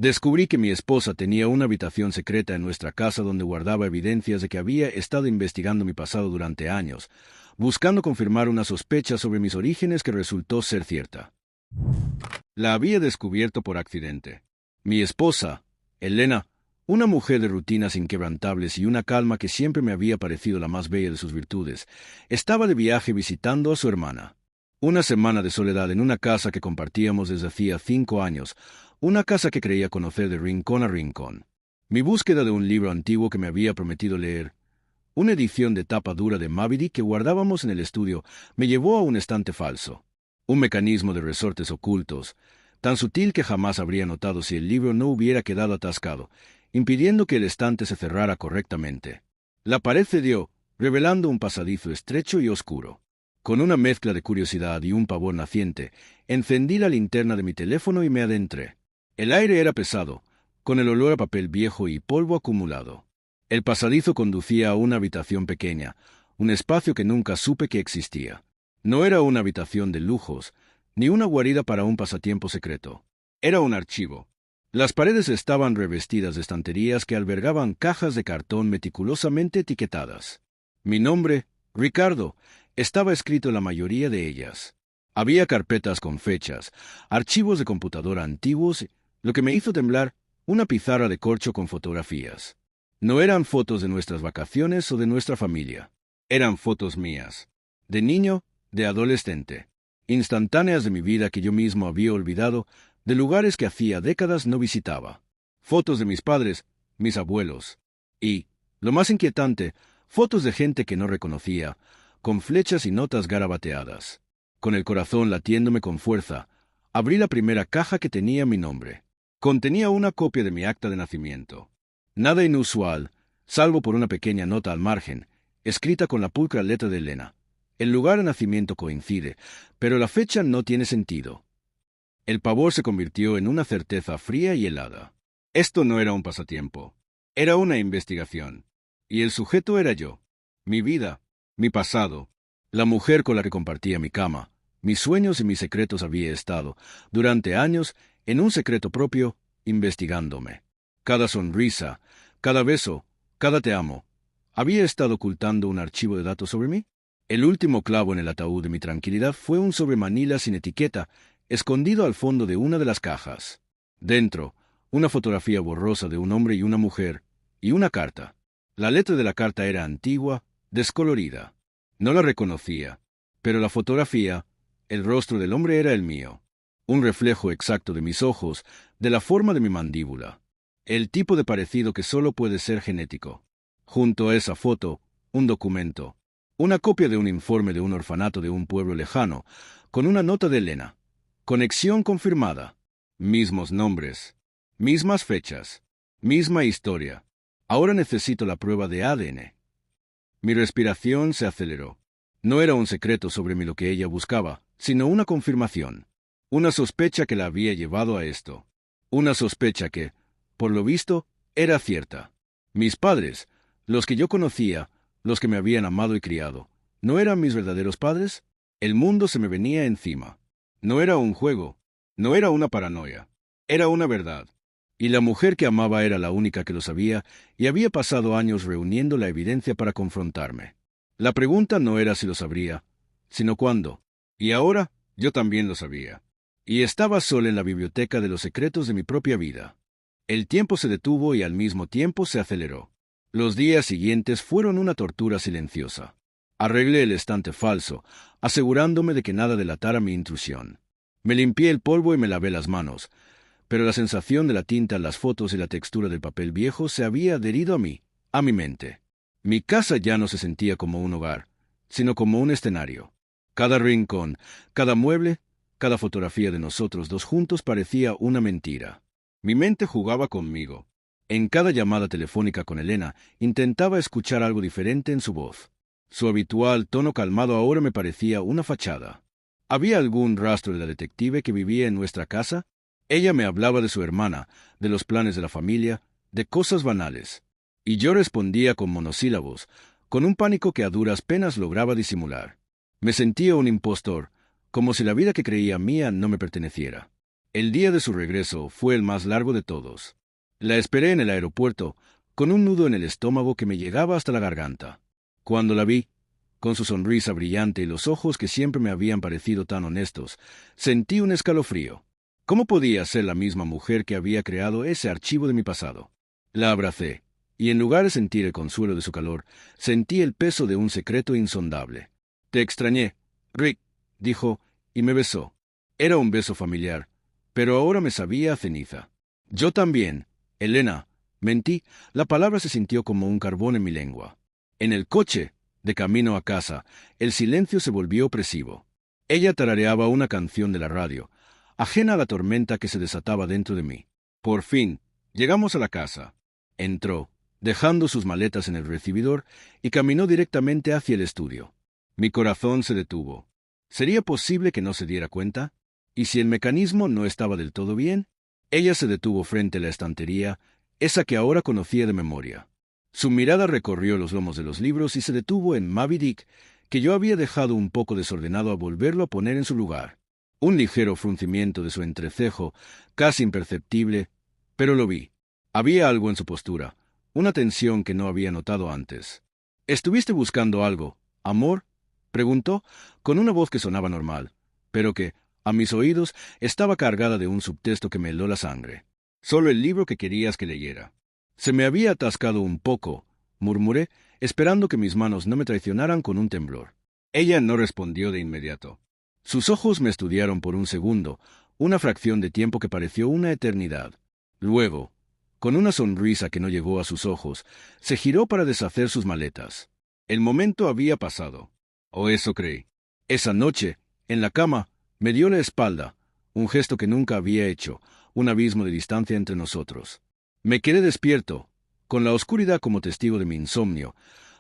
Descubrí que mi esposa tenía una habitación secreta en nuestra casa donde guardaba evidencias de que había estado investigando mi pasado durante años, buscando confirmar una sospecha sobre mis orígenes que resultó ser cierta. La había descubierto por accidente. Mi esposa, Elena, una mujer de rutinas inquebrantables y una calma que siempre me había parecido la más bella de sus virtudes, estaba de viaje visitando a su hermana. Una semana de soledad en una casa que compartíamos desde hacía 5 años, una casa que creía conocer de rincón a rincón. Mi búsqueda de un libro antiguo que me había prometido leer, una edición de tapa dura de Moby Dick que guardábamos en el estudio, me llevó a un estante falso. Un mecanismo de resortes ocultos, tan sutil que jamás habría notado si el libro no hubiera quedado atascado, impidiendo que el estante se cerrara correctamente. La pared cedió, revelando un pasadizo estrecho y oscuro. Con una mezcla de curiosidad y un pavor naciente, encendí la linterna de mi teléfono y me adentré. El aire era pesado, con el olor a papel viejo y polvo acumulado. El pasadizo conducía a una habitación pequeña, un espacio que nunca supe que existía. No era una habitación de lujos, ni una guarida para un pasatiempo secreto. Era un archivo. Las paredes estaban revestidas de estanterías que albergaban cajas de cartón meticulosamente etiquetadas. Mi nombre, Ricardo, estaba escrito en la mayoría de ellas. Había carpetas con fechas, archivos de computadora antiguos, lo que me hizo temblar, una pizarra de corcho con fotografías. No eran fotos de nuestras vacaciones o de nuestra familia. Eran fotos mías. De niño, de adolescente. Instantáneas de mi vida que yo mismo había olvidado, de lugares que hacía décadas no visitaba. Fotos de mis padres, mis abuelos. Y, lo más inquietante, fotos de gente que no reconocía, con flechas y notas garabateadas. Con el corazón latiéndome con fuerza, abrí la primera caja que tenía mi nombre. Contenía una copia de mi acta de nacimiento. Nada inusual, salvo por una pequeña nota al margen, escrita con la pulcra letra de Elena. El lugar de nacimiento coincide, pero la fecha no tiene sentido. El pavor se convirtió en una certeza fría y helada. Esto no era un pasatiempo. Era una investigación. Y el sujeto era yo. Mi vida, mi pasado, la mujer con la que compartía mi cama, mis sueños y mis secretos había estado, durante años, en un secreto propio, investigándome. Cada sonrisa, cada beso, cada te amo, ¿había estado ocultando un archivo de datos sobre mí? El último clavo en el ataúd de mi tranquilidad fue un sobremanila sin etiqueta, escondido al fondo de una de las cajas. Dentro, una fotografía borrosa de un hombre y una mujer, y una carta. La letra de la carta era antigua, descolorida. No la reconocía, pero la fotografía, el rostro del hombre era el mío. Un reflejo exacto de mis ojos, de la forma de mi mandíbula. El tipo de parecido que solo puede ser genético. Junto a esa foto, un documento. Una copia de un informe de un orfanato de un pueblo lejano, con una nota de Elena. Conexión confirmada. Mismos nombres. Mismas fechas. Misma historia. Ahora necesito la prueba de ADN. Mi respiración se aceleró. No era un secreto sobre mí lo que ella buscaba, sino una confirmación. Una sospecha que la había llevado a esto. Una sospecha que, por lo visto, era cierta. Mis padres, los que yo conocía, los que me habían amado y criado, ¿no eran mis verdaderos padres? El mundo se me venía encima. No era un juego, no era una paranoia, era una verdad. Y la mujer que amaba era la única que lo sabía y había pasado años reuniendo la evidencia para confrontarme. La pregunta no era si lo sabría, sino cuándo. Y ahora yo también lo sabía. Y estaba sola en la biblioteca de los secretos de mi propia vida. El tiempo se detuvo y al mismo tiempo se aceleró. Los días siguientes fueron una tortura silenciosa. Arreglé el estante falso, asegurándome de que nada delatara mi intrusión. Me limpié el polvo y me lavé las manos, pero la sensación de la tinta en las fotos y la textura del papel viejo se había adherido a mí, a mi mente. Mi casa ya no se sentía como un hogar, sino como un escenario. Cada rincón, cada mueble, cada fotografía de nosotros dos juntos parecía una mentira. Mi mente jugaba conmigo. En cada llamada telefónica con Elena, intentaba escuchar algo diferente en su voz. Su habitual tono calmado ahora me parecía una fachada. ¿Había algún rastro de la detective que vivía en nuestra casa? Ella me hablaba de su hermana, de los planes de la familia, de cosas banales. Y yo respondía con monosílabos, con un pánico que a duras penas lograba disimular. Me sentía un impostor, como si la vida que creía mía no me perteneciera. El día de su regreso fue el más largo de todos. La esperé en el aeropuerto, con un nudo en el estómago que me llegaba hasta la garganta. Cuando la vi, con su sonrisa brillante y los ojos que siempre me habían parecido tan honestos, sentí un escalofrío. ¿Cómo podía ser la misma mujer que había creado ese archivo de mi pasado? La abracé, y en lugar de sentir el consuelo de su calor, sentí el peso de un secreto insondable. «Te extrañé, Rick», dijo, y me besó. Era un beso familiar, pero ahora me sabía a ceniza. «Yo también, Elena», mentí, la palabra se sintió como un carbón en mi lengua. En el coche, de camino a casa, el silencio se volvió opresivo. Ella tarareaba una canción de la radio, ajena a la tormenta que se desataba dentro de mí. Por fin, llegamos a la casa. Entró, dejando sus maletas en el recibidor, y caminó directamente hacia el estudio. Mi corazón se detuvo. ¿Sería posible que no se diera cuenta? ¿Y si el mecanismo no estaba del todo bien? Ella se detuvo frente a la estantería, esa que ahora conocía de memoria. Su mirada recorrió los lomos de los libros y se detuvo en Moby Dick, que yo había dejado un poco desordenado a volverlo a poner en su lugar. Un ligero fruncimiento de su entrecejo, casi imperceptible, pero lo vi. Había algo en su postura, una tensión que no había notado antes. «¿Estuviste buscando algo, amor?», preguntó, con una voz que sonaba normal, pero que, a mis oídos, estaba cargada de un subtexto que me heló la sangre. «Solo el libro que querías que leyera». «Se me había atascado un poco», murmuré, esperando que mis manos no me traicionaran con un temblor. Ella no respondió de inmediato. Sus ojos me estudiaron por un segundo, una fracción de tiempo que pareció una eternidad. Luego, con una sonrisa que no llegó a sus ojos, se giró para deshacer sus maletas. El momento había pasado. O eso creí. Esa noche, en la cama, me dio la espalda, un gesto que nunca había hecho, un abismo de distancia entre nosotros. Me quedé despierto, con la oscuridad como testigo de mi insomnio,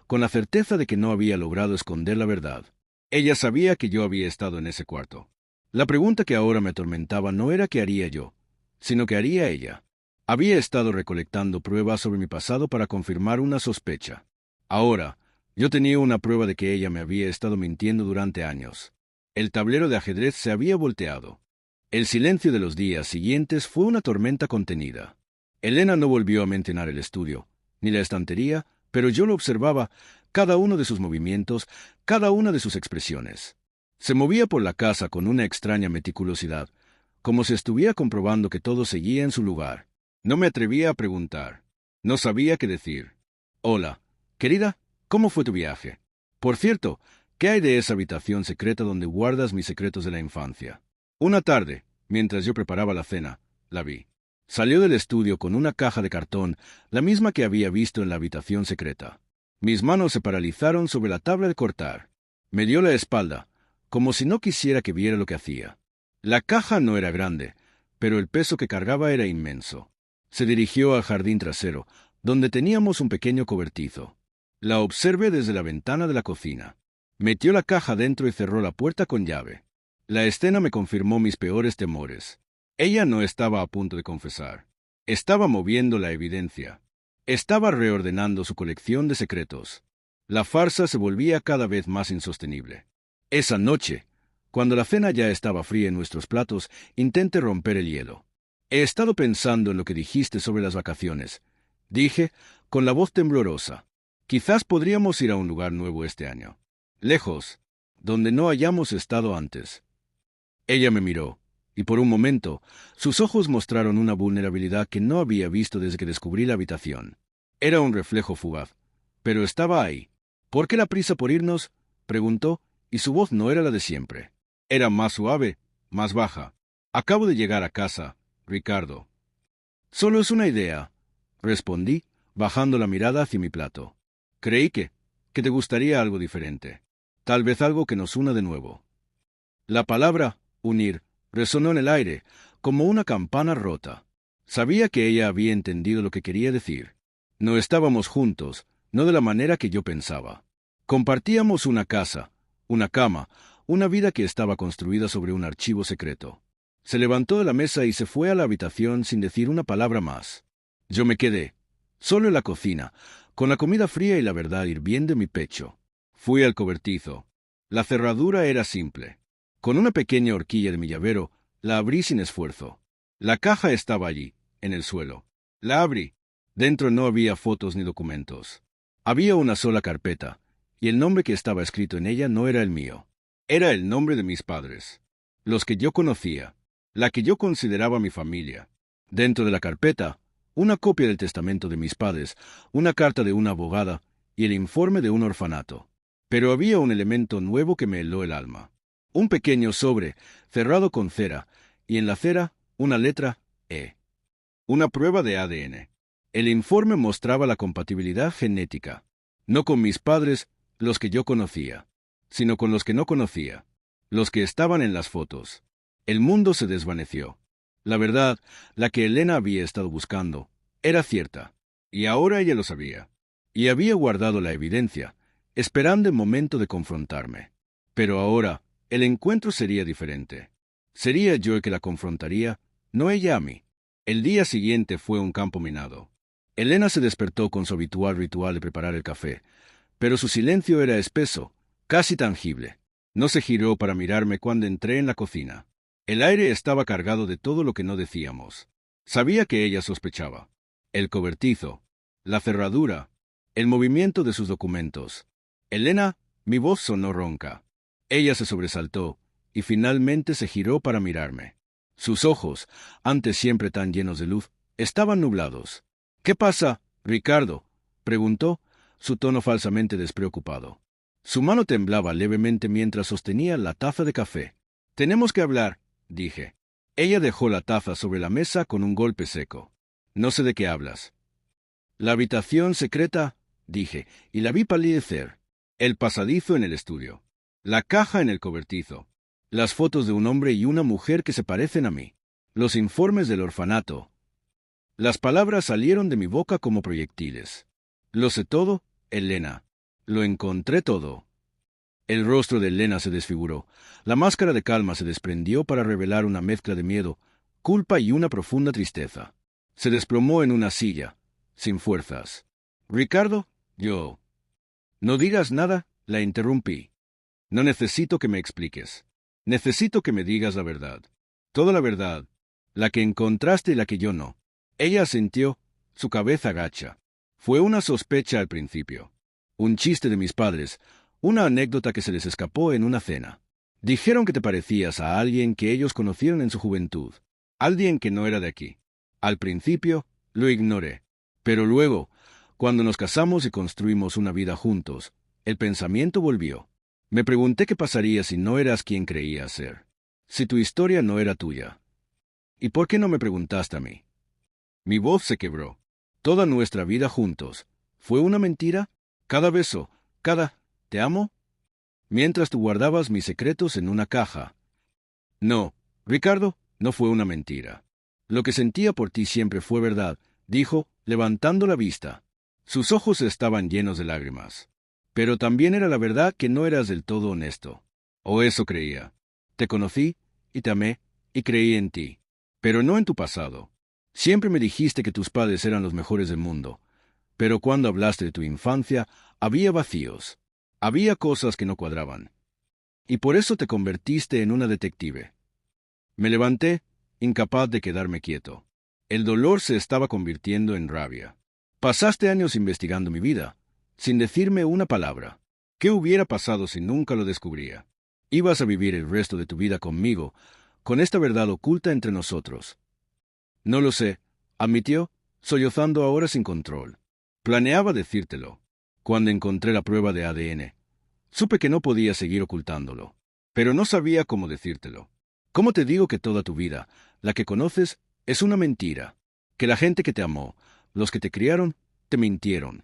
con la certeza de que no había logrado esconder la verdad. Ella sabía que yo había estado en ese cuarto. La pregunta que ahora me atormentaba no era qué haría yo, sino qué haría ella. Había estado recolectando pruebas sobre mi pasado para confirmar una sospecha. Ahora, yo tenía una prueba de que ella me había estado mintiendo durante años. El tablero de ajedrez se había volteado. El silencio de los días siguientes fue una tormenta contenida. Elena no volvió a mencionar el estudio, ni la estantería, pero yo lo observaba, cada uno de sus movimientos, cada una de sus expresiones. Se movía por la casa con una extraña meticulosidad, como si estuviera comprobando que todo seguía en su lugar. No me atrevía a preguntar. No sabía qué decir. «Hola, querida, ¿cómo fue tu viaje? Por cierto, ¿qué hay de esa habitación secreta donde guardas mis secretos de la infancia?» Una tarde, mientras yo preparaba la cena, la vi. Salió del estudio con una caja de cartón, la misma que había visto en la habitación secreta. Mis manos se paralizaron sobre la tabla de cortar. Me dio la espalda, como si no quisiera que viera lo que hacía. La caja no era grande, pero el peso que cargaba era inmenso. Se dirigió al jardín trasero, donde teníamos un pequeño cobertizo. La observé desde la ventana de la cocina. Metió la caja dentro y cerró la puerta con llave. La escena me confirmó mis peores temores. Ella no estaba a punto de confesar. Estaba moviendo la evidencia. Estaba reordenando su colección de secretos. La farsa se volvía cada vez más insostenible. Esa noche, cuando la cena ya estaba fría en nuestros platos, intenté romper el hielo. «He estado pensando en lo que dijiste sobre las vacaciones», dije, con la voz temblorosa. «Quizás podríamos ir a un lugar nuevo este año. Lejos, donde no hayamos estado antes». Ella me miró, y por un momento, sus ojos mostraron una vulnerabilidad que no había visto desde que descubrí la habitación. Era un reflejo fugaz, pero estaba ahí. «¿Por qué la prisa por irnos?», preguntó, y su voz no era la de siempre. Era más suave, más baja. «Acabo de llegar a casa, Ricardo». «Solo es una idea», respondí, bajando la mirada hacia mi plato. «Creí que te gustaría algo diferente. Tal vez algo que nos una de nuevo». La palabra «unir» resonó en el aire, como una campana rota. Sabía que ella había entendido lo que quería decir. No estábamos juntos, no de la manera que yo pensaba. Compartíamos una casa, una cama, una vida que estaba construida sobre un archivo secreto. Se levantó de la mesa y se fue a la habitación sin decir una palabra más. Yo me quedé, solo en la cocina, con la comida fría y la verdad hirviendo en mi pecho. Fui al cobertizo. La cerradura era simple. Con una pequeña horquilla de mi llavero, la abrí sin esfuerzo. La caja estaba allí, en el suelo. La abrí. Dentro no había fotos ni documentos. Había una sola carpeta, y el nombre que estaba escrito en ella no era el mío. Era el nombre de mis padres, los que yo conocía, la que yo consideraba mi familia. Dentro de la carpeta, una copia del testamento de mis padres, una carta de una abogada y el informe de un orfanato. Pero había un elemento nuevo que me heló el alma. Un pequeño sobre, cerrado con cera, y en la cera una letra E. Una prueba de ADN. El informe mostraba la compatibilidad genética, no con mis padres, los que yo conocía, sino con los que no conocía, los que estaban en las fotos. El mundo se desvaneció. La verdad, la que Elena había estado buscando, era cierta, y ahora ella lo sabía, y había guardado la evidencia, esperando el momento de confrontarme. Pero ahora, el encuentro sería diferente. Sería yo el que la confrontaría, no ella a mí. El día siguiente fue un campo minado. Elena se despertó con su habitual ritual de preparar el café, pero su silencio era espeso, casi tangible. No se giró para mirarme cuando entré en la cocina. El aire estaba cargado de todo lo que no decíamos. Sabía que ella sospechaba. El cobertizo, la cerradura, el movimiento de sus documentos. Elena, mi voz sonó ronca. Ella se sobresaltó y finalmente se giró para mirarme. Sus ojos, antes siempre tan llenos de luz, estaban nublados. —¿Qué pasa, Ricardo? —preguntó, su tono falsamente despreocupado. Su mano temblaba levemente mientras sostenía la taza de café. —Tenemos que hablar —dije. Ella dejó la taza sobre la mesa con un golpe seco. —No sé de qué hablas. —La habitación secreta —dije, y la vi palidecer—. El pasadizo en el estudio. La caja en el cobertizo. Las fotos de un hombre y una mujer que se parecen a mí. Los informes del orfanato. Las palabras salieron de mi boca como proyectiles. Lo sé todo, Elena. Lo encontré todo. El rostro de Elena se desfiguró. La máscara de calma se desprendió para revelar una mezcla de miedo, culpa y una profunda tristeza. Se desplomó en una silla, sin fuerzas. —Ricardo, yo... —No digas nada —la interrumpí. No necesito que me expliques. Necesito que me digas la verdad. Toda la verdad. La que encontraste y la que yo no. Ella asintió, su cabeza agacha. Fue una sospecha al principio. Un chiste de mis padres, una anécdota que se les escapó en una cena. Dijeron que te parecías a alguien que ellos conocieron en su juventud. Alguien que no era de aquí. Al principio, lo ignoré. Pero luego, cuando nos casamos y construimos una vida juntos, el pensamiento volvió. Me pregunté qué pasaría si no eras quien creías ser. Si tu historia no era tuya. ¿Y por qué no me preguntaste a mí? Mi voz se quebró. Toda nuestra vida juntos. ¿Fue una mentira? Cada beso, cada «te amo», mientras tú guardabas mis secretos en una caja. No, Ricardo, no fue una mentira. Lo que sentía por ti siempre fue verdad, dijo, levantando la vista. Sus ojos estaban llenos de lágrimas. Pero también era la verdad que no eras del todo honesto. O eso creía. Te conocí, y te amé, y creí en ti. Pero no en tu pasado. Siempre me dijiste que tus padres eran los mejores del mundo. Pero cuando hablaste de tu infancia, había vacíos. Había cosas que no cuadraban. Y por eso te convertiste en una detective. Me levanté, incapaz de quedarme quieto. El dolor se estaba convirtiendo en rabia. Pasaste años investigando mi vida, sin decirme una palabra. ¿Qué hubiera pasado si nunca lo descubría? Ibas a vivir el resto de tu vida conmigo, con esta verdad oculta entre nosotros. No lo sé, admitió, sollozando ahora sin control. Planeaba decírtelo. Cuando encontré la prueba de ADN, supe que no podía seguir ocultándolo. Pero no sabía cómo decírtelo. ¿Cómo te digo que toda tu vida, la que conoces, es una mentira? Que la gente que te amó, los que te criaron, te mintieron.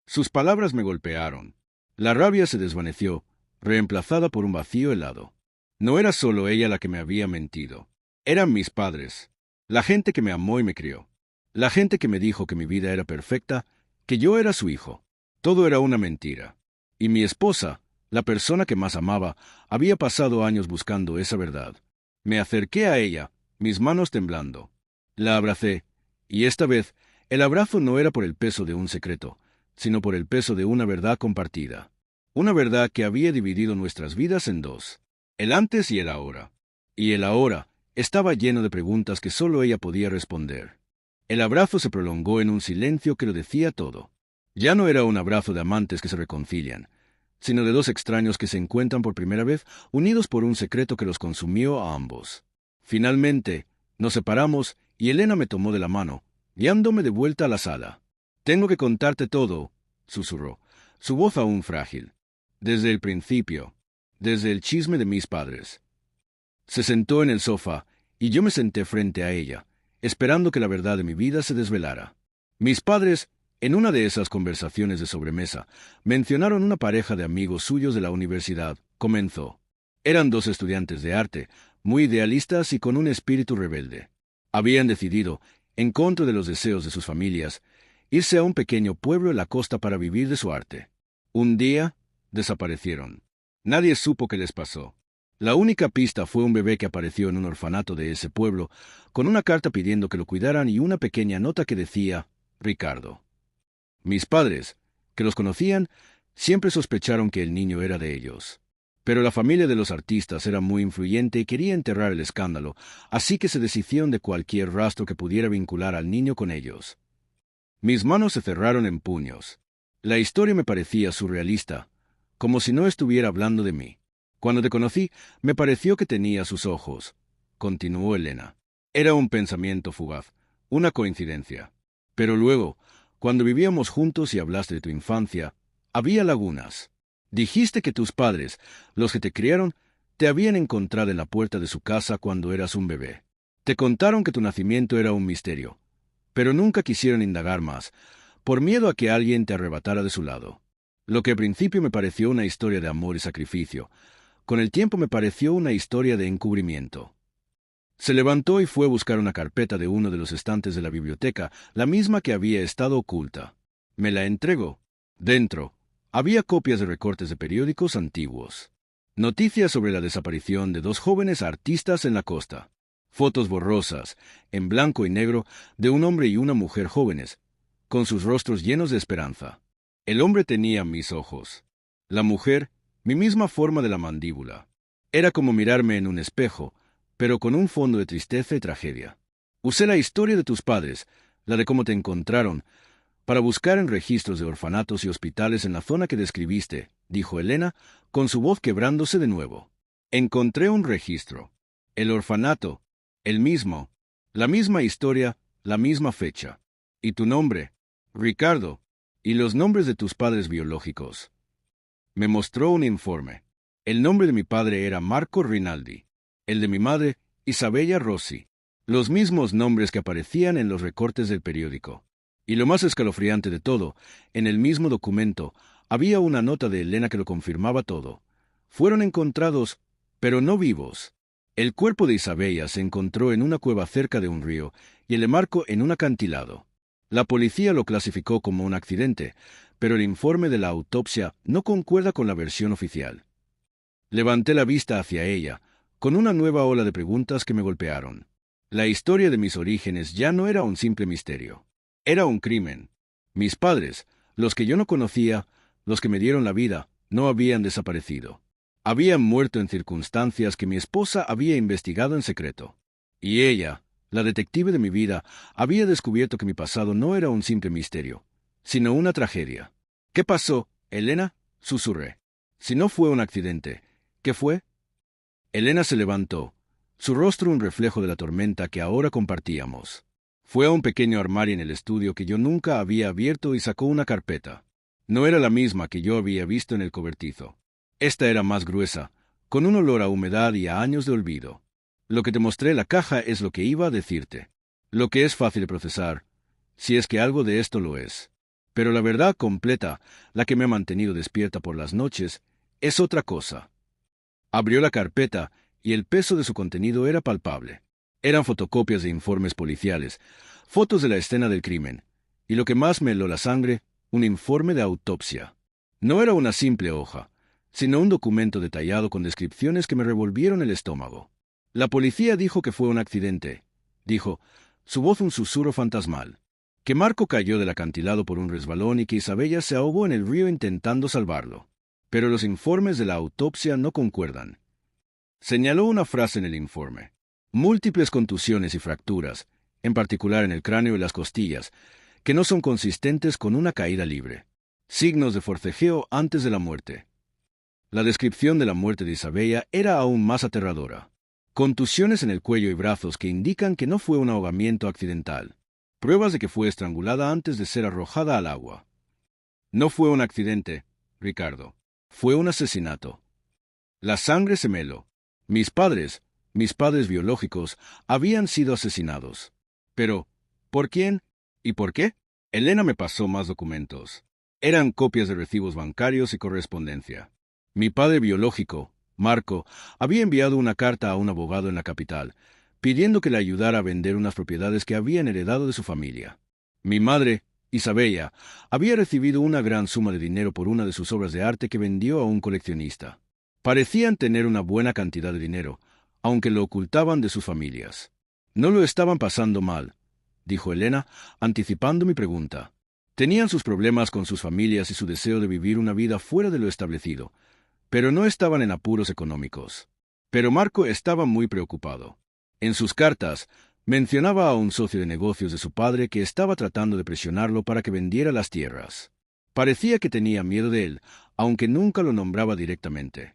Sus palabras me golpearon. La rabia se desvaneció, reemplazada por un vacío helado. No era solo ella la que me había mentido. Eran mis padres. La gente que me amó y me crió. La gente que me dijo que mi vida era perfecta, que yo era su hijo. Todo era una mentira. Y mi esposa, la persona que más amaba, había pasado años buscando esa verdad. Me acerqué a ella, mis manos temblando. La abracé, y esta vez, el abrazo no era por el peso de un secreto, sino por el peso de una verdad compartida. Una verdad que había dividido nuestras vidas en dos. El antes y el ahora. Y el ahora, Estaba lleno de preguntas que solo ella podía responder. El abrazo se prolongó en un silencio que lo decía todo. Ya no era un abrazo de amantes que se reconcilian, sino de dos extraños que se encuentran por primera vez, unidos por un secreto que los consumió a ambos. Finalmente, nos separamos y Elena me tomó de la mano, guiándome de vuelta a la sala. «Tengo que contarte todo», susurró, su voz aún frágil. «Desde el principio, desde el chisme de mis padres». Se sentó en el sofá, y yo me senté frente a ella, esperando que la verdad de mi vida se desvelara. Mis padres, en una de esas conversaciones de sobremesa, mencionaron una pareja de amigos suyos de la universidad. Comenzó. Eran dos estudiantes de arte, muy idealistas y con un espíritu rebelde. Habían decidido, en contra de los deseos de sus familias, irse a un pequeño pueblo en la costa para vivir de su arte. Un día, desaparecieron. Nadie supo qué les pasó. La única pista fue un bebé que apareció en un orfanato de ese pueblo, con una carta pidiendo que lo cuidaran y una pequeña nota que decía, Ricardo. Mis padres, que los conocían, siempre sospecharon que el niño era de ellos. Pero la familia de los artistas era muy influyente y quería enterrar el escándalo, así que se deshicieron de cualquier rastro que pudiera vincular al niño con ellos. Mis manos se cerraron en puños. La historia me parecía surrealista, como si no estuviera hablando de mí. Cuando te conocí, me pareció que tenía sus ojos, continuó Elena. Era un pensamiento fugaz, una coincidencia. Pero luego, cuando vivíamos juntos y hablaste de tu infancia, había lagunas. Dijiste que tus padres, los que te criaron, te habían encontrado en la puerta de su casa cuando eras un bebé. Te contaron que tu nacimiento era un misterio, pero nunca quisieron indagar más, por miedo a que alguien te arrebatara de su lado. Lo que al principio me pareció una historia de amor y sacrificio, con el tiempo me pareció una historia de encubrimiento. Se levantó y fue a buscar una carpeta de uno de los estantes de la biblioteca, la misma que había estado oculta. Me la entregó. Dentro, había copias de recortes de periódicos antiguos. Noticias sobre la desaparición de dos jóvenes artistas en la costa. Fotos borrosas, en blanco y negro, de un hombre y una mujer jóvenes, con sus rostros llenos de esperanza. El hombre tenía mis ojos. La mujer, mi misma forma de la mandíbula. Era como mirarme en un espejo, pero con un fondo de tristeza y tragedia. Usé la historia de tus padres, la de cómo te encontraron, para buscar en registros de orfanatos y hospitales en la zona que describiste, dijo Elena, con su voz quebrándose de nuevo. Encontré un registro. El orfanato, el mismo, la misma historia, la misma fecha. Y tu nombre, Ricardo, y los nombres de tus padres biológicos. Me mostró un informe. El nombre de mi padre era Marco Rinaldi. El de mi madre, Isabella Rossi. Los mismos nombres que aparecían en los recortes del periódico. Y lo más escalofriante de todo, en el mismo documento, había una nota de Elena que lo confirmaba todo. Fueron encontrados, pero no vivos. El cuerpo de Isabella se encontró en una cueva cerca de un río y el de Marco en un acantilado. La policía lo clasificó como un accidente, pero el informe de la autopsia no concuerda con la versión oficial. Levanté la vista hacia ella, con una nueva ola de preguntas que me golpearon. La historia de mis orígenes ya no era un simple misterio. Era un crimen. Mis padres, los que yo no conocía, los que me dieron la vida, no habían desaparecido. Habían muerto en circunstancias que mi esposa había investigado en secreto. Y ella, la detective de mi vida, había descubierto que mi pasado no era un simple misterio, sino una tragedia. ¿Qué pasó, Elena?, susurré. Si no fue un accidente, ¿qué fue? Elena se levantó, su rostro un reflejo de la tormenta que ahora compartíamos. Fue a un pequeño armario en el estudio que yo nunca había abierto y sacó una carpeta. No era la misma que yo había visto en el cobertizo. Esta era más gruesa, con un olor a humedad y a años de olvido. Lo que te mostré en la caja es lo que iba a decirte. Lo que es fácil de procesar, si es que algo de esto lo es. Pero la verdad completa, la que me ha mantenido despierta por las noches, es otra cosa. Abrió la carpeta y el peso de su contenido era palpable. Eran fotocopias de informes policiales, fotos de la escena del crimen, y lo que más me heló la sangre, un informe de autopsia. No era una simple hoja, sino un documento detallado con descripciones que me revolvieron el estómago. La policía dijo que fue un accidente, dijo, su voz un susurro fantasmal, que Marco cayó del acantilado por un resbalón y que Isabella se ahogó en el río intentando salvarlo. Pero los informes de la autopsia no concuerdan. Señaló una frase en el informe. Múltiples contusiones y fracturas, en particular en el cráneo y las costillas, que no son consistentes con una caída libre. Signos de forcejeo antes de la muerte. La descripción de la muerte de Isabella era aún más aterradora. Contusiones en el cuello y brazos que indican que no fue un ahogamiento accidental. Pruebas de que fue estrangulada antes de ser arrojada al agua. No fue un accidente, Ricardo. Fue un asesinato. La sangre se meló. Mis padres biológicos, habían sido asesinados. Pero, ¿por quién y por qué? Elena me pasó más documentos. Eran copias de recibos bancarios y correspondencia. Mi padre biológico, Marco, había enviado una carta a un abogado en la capital, pidiendo que le ayudara a vender unas propiedades que habían heredado de su familia. Mi madre, Isabella, había recibido una gran suma de dinero por una de sus obras de arte que vendió a un coleccionista. Parecían tener una buena cantidad de dinero, aunque lo ocultaban de sus familias. No lo estaban pasando mal, dijo Elena, anticipando mi pregunta. Tenían sus problemas con sus familias y su deseo de vivir una vida fuera de lo establecido, pero no estaban en apuros económicos. Pero Marco estaba muy preocupado. En sus cartas, mencionaba a un socio de negocios de su padre que estaba tratando de presionarlo para que vendiera las tierras. Parecía que tenía miedo de él, aunque nunca lo nombraba directamente.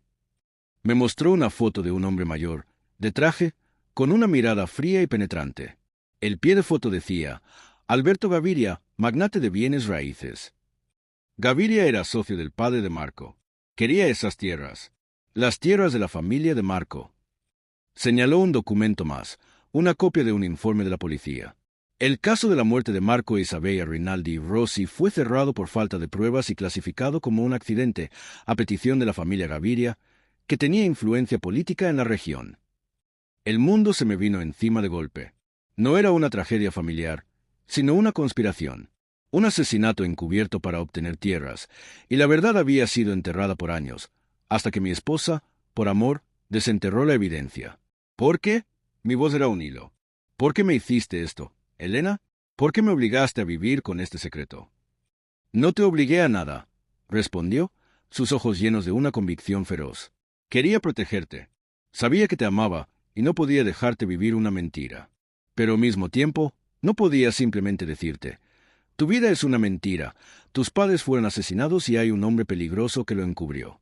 Me mostró una foto de un hombre mayor, de traje, con una mirada fría y penetrante. El pie de foto decía, Alberto Gaviria, magnate de bienes raíces. Gaviria era socio del padre de Marco. Quería esas tierras, las tierras de la familia de Marco. Señaló un documento más, una copia de un informe de la policía. El caso de la muerte de Marco e Isabella Rinaldi Rossi fue cerrado por falta de pruebas y clasificado como un accidente, a petición de la familia Gaviria, que tenía influencia política en la región. El mundo se me vino encima de golpe. No era una tragedia familiar, sino una conspiración. Un asesinato encubierto para obtener tierras, y la verdad había sido enterrada por años, hasta que mi esposa, por amor, desenterró la evidencia. ¿Por qué? Mi voz era un hilo. ¿Por qué me hiciste esto, Elena? ¿Por qué me obligaste a vivir con este secreto? No te obligué a nada, respondió, sus ojos llenos de una convicción feroz. Quería protegerte. Sabía que te amaba, y no podía dejarte vivir una mentira. Pero al mismo tiempo, no podía simplemente decirte, tu vida es una mentira, tus padres fueron asesinados y hay un hombre peligroso que lo encubrió.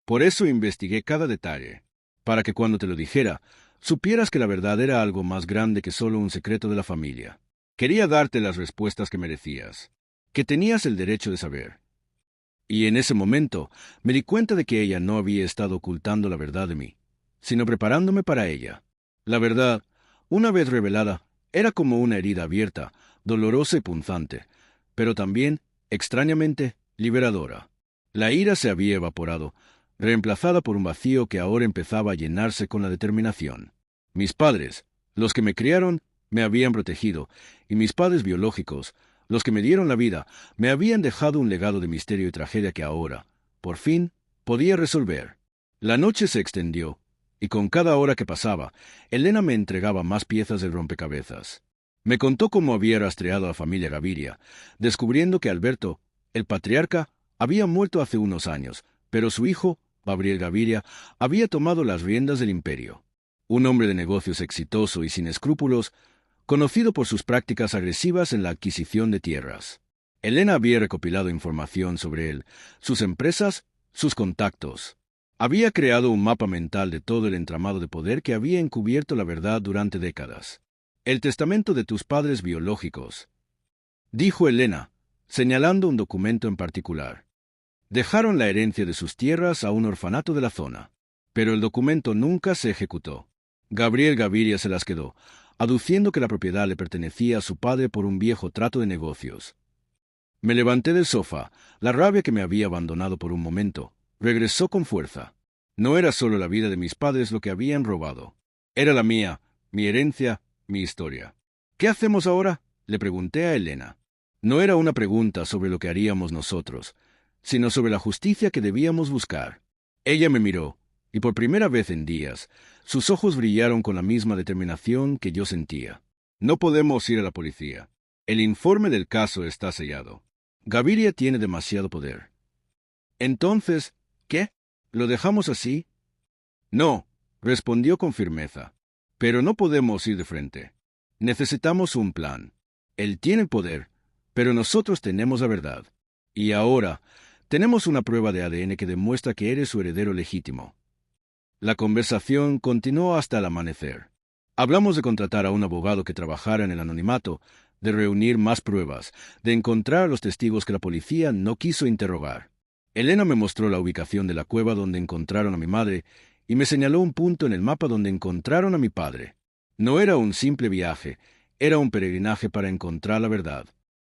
Por eso investigué cada detalle, para que cuando te lo dijera, supieras que la verdad era algo más grande que solo un secreto de la familia. Quería darte las respuestas que merecías, que tenías el derecho de saber. Y en ese momento me di cuenta de que ella no había estado ocultando la verdad de mí, sino preparándome para ella. La verdad, una vez revelada, era como una herida abierta, dolorosa y punzante, pero también, extrañamente, liberadora. La ira se había evaporado, reemplazada por un vacío que ahora empezaba a llenarse con la determinación. Mis padres, los que me criaron, me habían protegido, y mis padres biológicos, los que me dieron la vida, me habían dejado un legado de misterio y tragedia que ahora, por fin, podía resolver. La noche se extendió, y con cada hora que pasaba, Elena me entregaba más piezas del rompecabezas. Me contó cómo había rastreado a la familia Gaviria, descubriendo que Alberto, el patriarca, había muerto hace unos años, pero su hijo, Gabriel Gaviria, había tomado las riendas del imperio. Un hombre de negocios exitoso y sin escrúpulos, conocido por sus prácticas agresivas en la adquisición de tierras. Elena había recopilado información sobre él, sus empresas, sus contactos. Había creado un mapa mental de todo el entramado de poder que había encubierto la verdad durante décadas. El testamento de tus padres biológicos, dijo Elena, señalando un documento en particular. Dejaron la herencia de sus tierras a un orfanato de la zona, pero el documento nunca se ejecutó. Gabriel Gaviria se las quedó, aduciendo que la propiedad le pertenecía a su padre por un viejo trato de negocios. Me levanté del sofá, la rabia que me había abandonado por un momento regresó con fuerza. No era solo la vida de mis padres lo que habían robado. Era la mía, mi herencia, mi historia. ¿Qué hacemos ahora?, le pregunté a Elena. No era una pregunta sobre lo que haríamos nosotros, sino sobre la justicia que debíamos buscar. Ella me miró, y por primera vez en días, sus ojos brillaron con la misma determinación que yo sentía. No podemos ir a la policía. El informe del caso está sellado. Gaviria tiene demasiado poder. Entonces, ¿qué? ¿Lo dejamos así? No, respondió con firmeza. Pero no podemos ir de frente. Necesitamos un plan. Él tiene el poder, pero nosotros tenemos la verdad. Y ahora, tenemos una prueba de ADN que demuestra que eres su heredero legítimo. La conversación continuó hasta el amanecer. Hablamos de contratar a un abogado que trabajara en el anonimato, de reunir más pruebas, de encontrar a los testigos que la policía no quiso interrogar. Elena me mostró la ubicación de la cueva donde encontraron a mi madre y me señaló un punto en el mapa donde encontraron a mi padre. No era un simple viaje, era un peregrinaje para encontrar la verdad.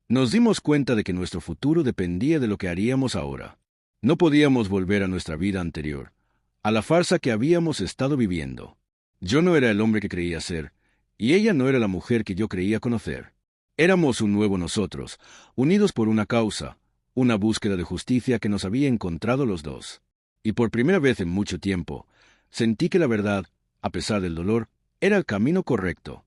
Nos dimos cuenta de que nuestro futuro dependía de lo que haríamos ahora. No podíamos volver a nuestra vida anterior, a la farsa que habíamos estado viviendo. Yo no era el hombre que creía ser, y ella no era la mujer que yo creía conocer. Éramos un nuevo nosotros, unidos por una causa, una búsqueda de justicia que nos había encontrado los dos. Y por primera vez en mucho tiempo, sentí que la verdad, a pesar del dolor, era el camino correcto.